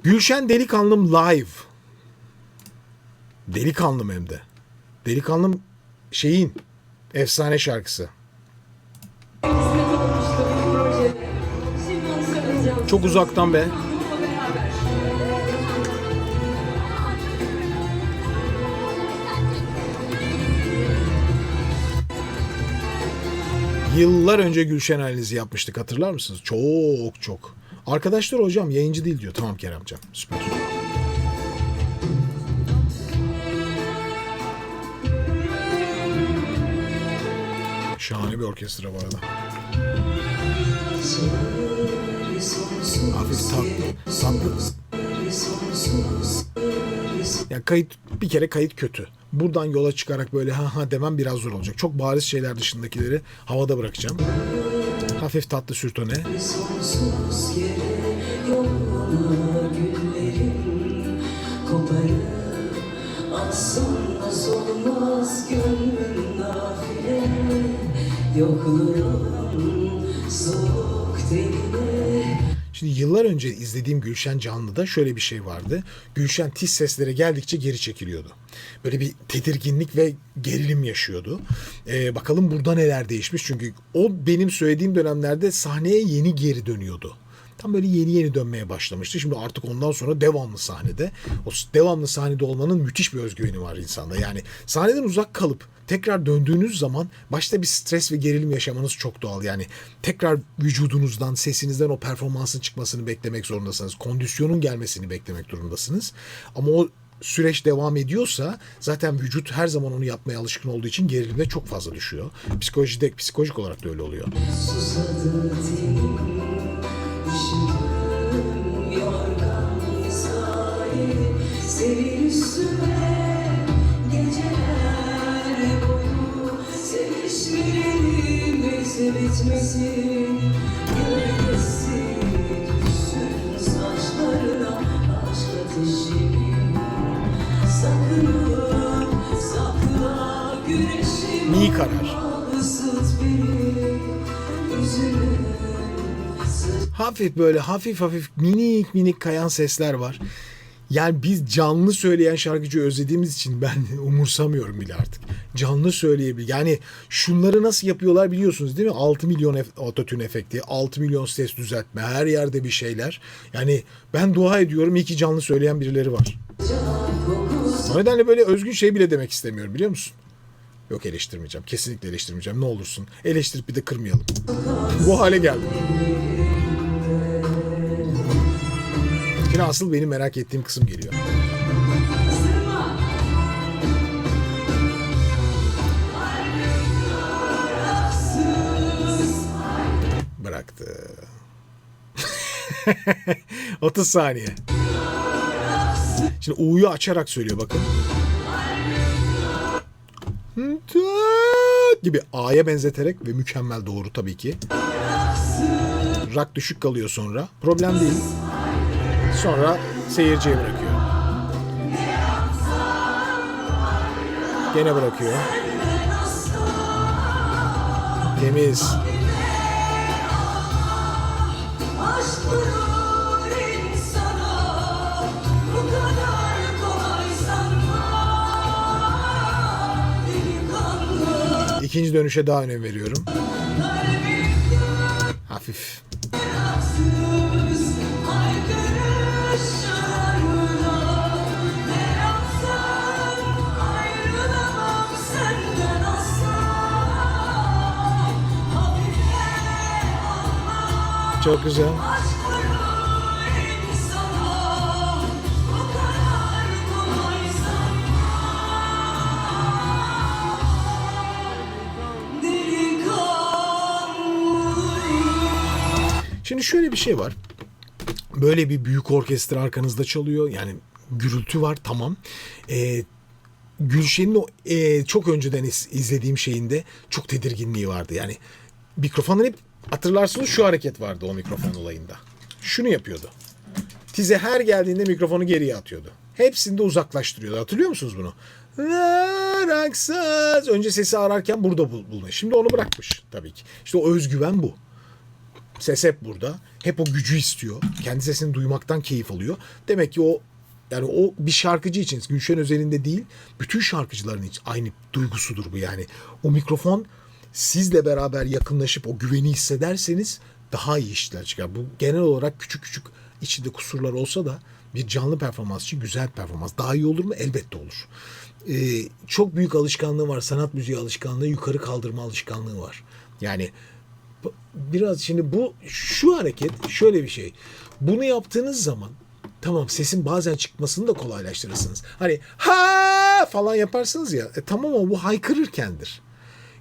Gülşen Delikanlım Live. Delikanlım hem de. Delikanlım şeyin efsane şarkısı. Çok uzaktan be. Yıllar önce Gülşen analizi yapmıştık, hatırlar mısınız? Çok çok. Arkadaşlar hocam yayıncı değil diyor. Tamam Keremcan, süper. Şahane bir orkestra bu arada. Hafif tatlı. Yani bir kere kayıt kötü. Buradan yola çıkarak böyle ha demem biraz zor olacak. Çok bariz şeyler dışındakileri havada bırakacağım. Hafif tatlı sürtone. Şimdi yıllar önce izlediğim Gülşen Canlı'da şöyle bir şey vardı. Gülşen tiz seslere geldikçe geri çekiliyordu. Böyle bir tedirginlik ve gerilim yaşıyordu. Bakalım burada neler değişmiş. Çünkü o benim söylediğim dönemlerde sahneye yeni geri dönüyordu. Tam böyle yeni dönmeye başlamıştı. Şimdi artık ondan sonra devamlı sahnede. O devamlı sahnede olmanın müthiş bir özgüveni var insanda. Yani sahneden uzak kalıp tekrar döndüğünüz zaman başta bir stres ve gerilim yaşamanız çok doğal. Yani tekrar vücudunuzdan, sesinizden o performansın çıkmasını beklemek zorundasınız. Kondisyonun gelmesini beklemek durumundasınız. Ama o süreç devam ediyorsa zaten vücut her zaman onu yapmaya alışkın olduğu için gerilim de çok fazla düşüyor. Psikolojik olarak da öyle oluyor. Bitmesin, gölgesi düşsün saçlarına, aşk ateşini sakınıp sakla güneşimi. İyi karar. Isıt beni, yüzünü hafif minik kayan sesler var. Yani biz canlı söyleyen şarkıcı özlediğimiz için ben umursamıyorum bile artık. Canlı söyleyebilir. Yani şunları nasıl yapıyorlar biliyorsunuz değil mi? 6 milyon ototune efekti, 6 milyon ses düzeltme, her yerde bir şeyler. Yani ben dua ediyorum iyi ki canlı söyleyen birileri var. O nedenle böyle özgün şey bile demek istemiyorum, biliyor musun? Yok, eleştirmeyeceğim. Kesinlikle eleştirmeyeceğim. Ne olursun. Eleştirip bir de kırmayalım. Bu hale geldim. Şimdi asıl benim merak ettiğim kısım geliyor. Bıraktı. 30 saniye. Şimdi U'yu açarak söylüyor bakın. Gibi A'ya benzeterek ve mükemmel doğru tabii ki. Rak düşük kalıyor sonra. Problem değil. Sonra seyirciye bırakıyor. Gene bırakıyor. Temiz. İkinci dönüşe daha önem veriyorum. Hafif. Çok güzel. Şimdi şöyle bir şey var. Böyle bir büyük orkestra arkanızda çalıyor. Yani gürültü var, tamam. Gülşen'in o çok önceden izlediğim şeyinde çok tedirginliği vardı. Yani mikrofonun hep hatırlarsınız şu hareket vardı o mikrofon olayında. Şunu yapıyordu. Tize her geldiğinde mikrofonu geriye atıyordu. Hepsini de uzaklaştırıyordu. Hatırlıyor musunuz bunu? Raksız. Önce sesi ararken burada bulunuyor. Şimdi onu bırakmış tabii ki. İşte o özgüven bu. Ses hep burada. Hep o gücü istiyor. Kendi sesini duymaktan keyif alıyor. Demek ki o bir şarkıcı için, Gülşen özelinde değil, bütün şarkıcıların aynı duygusudur bu yani. O mikrofon sizle beraber yakınlaşıp o güveni hissederseniz daha iyi işler çıkar. Bu genel olarak küçük küçük içinde kusurlar olsa da bir canlı performans için güzel bir performans. Daha iyi olur mu? Elbette olur. Çok büyük alışkanlığı var. Sanat müziği alışkanlığı, yukarı kaldırma alışkanlığı var. Yani biraz şimdi şu hareket şöyle bir şey. Bunu yaptığınız zaman tamam, sesin bazen çıkmasını da kolaylaştırırsınız. Hani ha falan yaparsınız ya. Tamam ama bu haykırırkendir.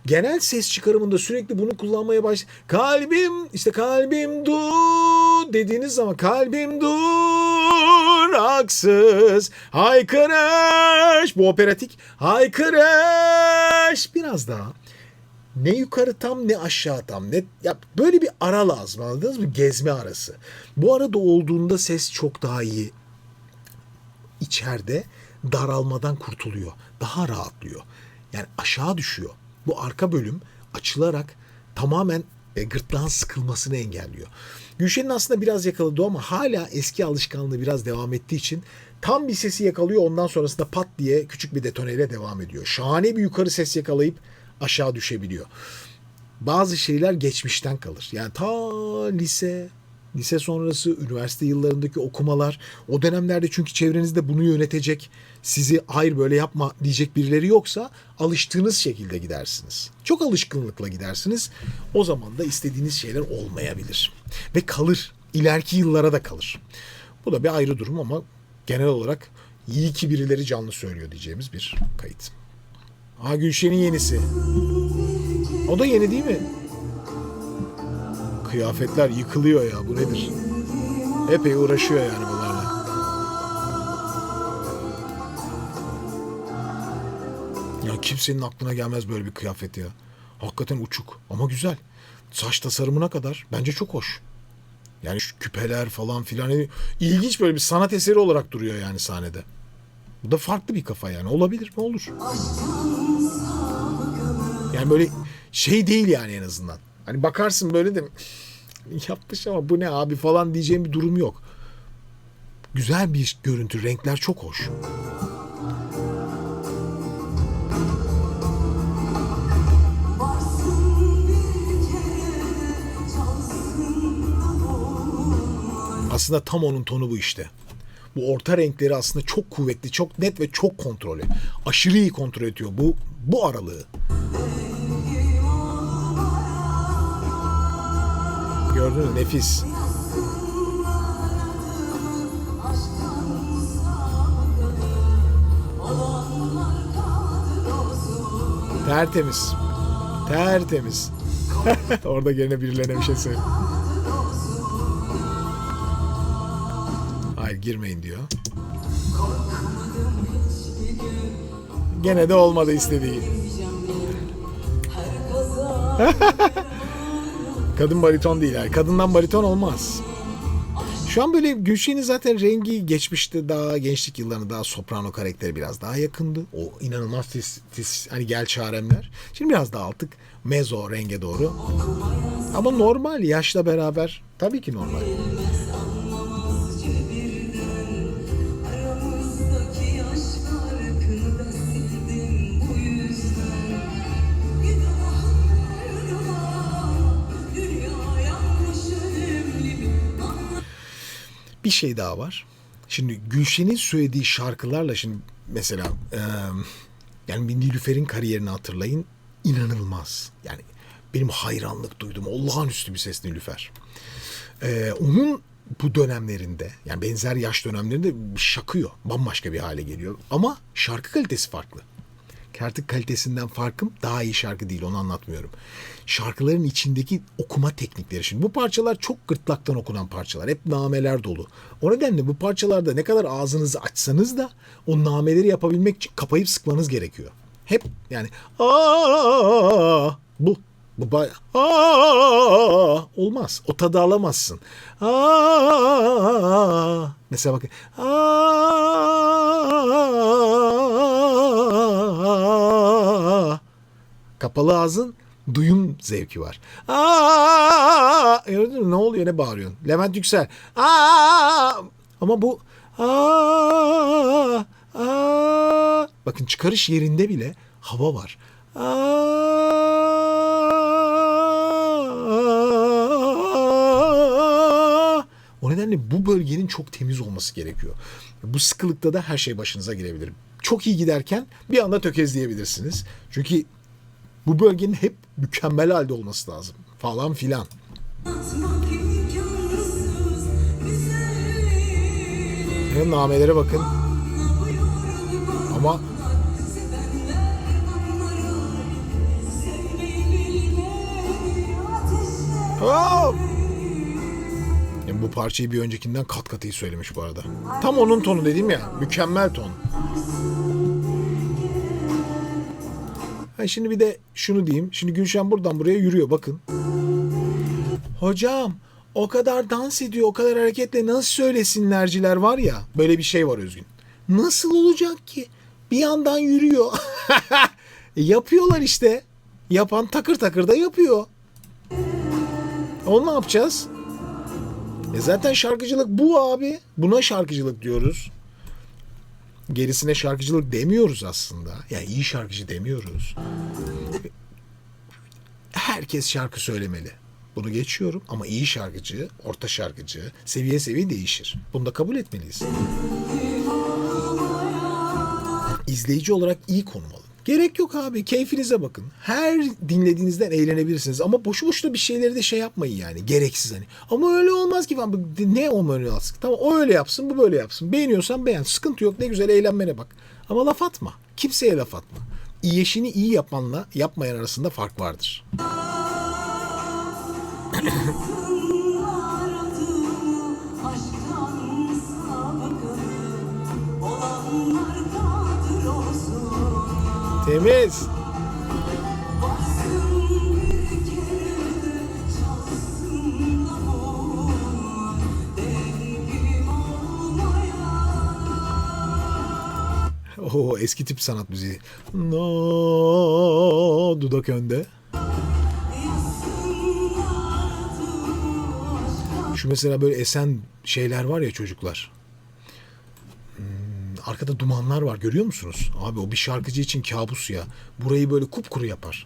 Genel ses çıkarımında sürekli bunu kullanmaya kalbim dur dediğiniz zaman kalbim dur aksız haykırış, bu operatik haykırış, biraz daha ne yukarı tam ne aşağı tam, ne ya, böyle bir ara lazım, anladınız mı? Gezme arası. Bu arada olduğunda ses çok daha iyi içeride daralmadan kurtuluyor. Daha rahatlıyor. Yani aşağı düşüyor. Bu arka bölüm açılarak tamamen gırtlağın sıkılmasını engelliyor. Gülşen'in aslında biraz yakaladı ama hala eski alışkanlığı biraz devam ettiği için tam bir sesi yakalıyor, ondan sonrasında pat diye küçük bir detoneyle devam ediyor. Şahane bir yukarı ses yakalayıp aşağı düşebiliyor. Bazı şeyler geçmişten kalır. Yani ta lise sonrası, üniversite yıllarındaki okumalar, o dönemlerde çünkü çevrenizde bunu yönetecek, sizi hayır böyle yapma diyecek birileri yoksa alıştığınız şekilde gidersiniz. Çok alışkınlıkla gidersiniz. O zaman da istediğiniz şeyler olmayabilir. Ve kalır. İleriki yıllara da kalır. Bu da bir ayrı durum ama genel olarak iyi ki birileri canlı söylüyor diyeceğimiz bir kayıt. Gülşen'in yenisi. O da yeni değil mi? Kıyafetler yıkılıyor ya, bu nedir? Epey uğraşıyor yani bunlarla. Ya kimsenin aklına gelmez böyle bir kıyafet ya. Hakikaten uçuk ama güzel. Saç tasarımına kadar bence çok hoş. Yani şu küpeler falan filan ilginç, böyle bir sanat eseri olarak duruyor yani sahnede. Bu da farklı bir kafa yani. Olabilir mi? Olur. Yani böyle şey değil yani en azından. Hani bakarsın böyle de yapmış ama bu ne abi falan diyeceğim bir durum yok. Güzel bir görüntü. Renkler çok hoş. Aslında tam onun tonu bu işte. Bu orta renkleri aslında çok kuvvetli, çok net ve çok kontrollü. Aşırı iyi kontrol ediyor bu aralığı. Gördün mü? Nefis. Tertemiz. Tertemiz. Orada gene birilerine bir şey söyle. Hayır girmeyin diyor. Gene de olmadı istediği. Kadın bariton değil yani. Kadından bariton olmaz. Şu an böyle Gülşen'in zaten rengi geçmişti, daha gençlik yıllarında daha soprano karakteri biraz daha yakındı. O inanılmaz hani gel çaremler. Şimdi biraz daha altık mezzo renge doğru. Ama normal, yaşla beraber tabii ki normal. Bir şey daha var. Şimdi Gülşen'in söylediği şarkılarla şimdi mesela yani bir Nilüfer'in kariyerini hatırlayın. İnanılmaz. Yani benim hayranlık duydum. Olağanüstü bir ses Nilüfer. Onun bu dönemlerinde yani benzer yaş dönemlerinde şakıyor. Bambaşka bir hale geliyor. Ama şarkı kalitesi farklı. Artık kalitesinden farkım daha iyi şarkı değil, onu anlatmıyorum. Şarkıların içindeki okuma teknikleri. Şimdi bu parçalar çok gırtlaktan okunan parçalar. Hep nameler dolu. O nedenle bu parçalarda ne kadar ağzınızı açsanız da o nameleri yapabilmek için kapayıp sıkmanız gerekiyor. Hep yani bu olmaz. O tadı alamazsın. Mesela bakın. Kapalı ağzın duyum zevki var. Aa! Gördün mü? Ne oluyor, ne bağırıyorsun? Levent Yüksel. Aa! Ama bu aa! Aa! Bakın çıkarış yerinde bile hava var. O nedenle bu bölgenin çok temiz olması gerekiyor. Bu sıkılıkta da her şey başınıza gelebilir. Çok iyi giderken bir anda tökezleyebilirsiniz. Çünkü bu bölgenin hep mükemmel halde olması lazım. Falan filan. Atmak imkansız güzelliğini Yani namelere bakın. Ama Hop! Yani bu parçayı bir öncekinden kat kat iyi söylemiş bu arada. Tam onun tonu dediğim ya. Mükemmel ton. Ha şimdi bir de şunu diyeyim. Şimdi Gülşen buradan buraya yürüyor bakın. Hocam o kadar dans ediyor, o kadar hareketle nasıl söylesinlerciler var ya. Böyle bir şey var Özgün. Nasıl olacak ki? Bir yandan yürüyor. Yapıyorlar işte. Yapan takır takır da yapıyor. Onu ne yapacağız? Zaten şarkıcılık bu abi. Buna şarkıcılık diyoruz. Gerisine şarkıcılık demiyoruz aslında. Yani iyi şarkıcı demiyoruz. Herkes şarkı söylemeli. Bunu geçiyorum ama iyi şarkıcı, orta şarkıcı, seviye seviye değişir. Bunu da kabul etmeliyiz. İzleyici olarak iyi konum alın. Gerek yok abi. Keyfinize bakın. Her dinlediğinizden eğlenebilirsiniz. Ama boşu boşuna bir şeyleri de şey yapmayın yani. Gereksiz hani. Ama öyle olmaz ki falan. Ne o öyle olmaz ki? Tamam o öyle yapsın, bu böyle yapsın. Beğeniyorsan beğen. Sıkıntı yok. Ne güzel eğlenmene bak. Ama laf atma. Kimseye laf atma. İyi işini iyi yapanla yapmayan arasında fark vardır. Temiz. Oo, eski tip sanat müziği. No, dudak önde. Şu mesela böyle esen şeyler var ya çocuklar. Arkada dumanlar var görüyor musunuz? Abi o bir şarkıcı için kabus ya. Burayı böyle kupkuru yapar.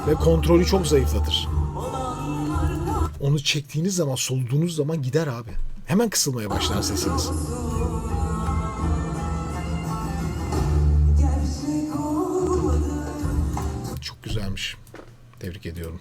Ve kontrolü çok zayıflatır. Onu çektiğiniz zaman, soluduğunuz zaman gider abi. Hemen kısılmaya başlar sesiniz. Çok güzelmiş. Tebrik ediyorum.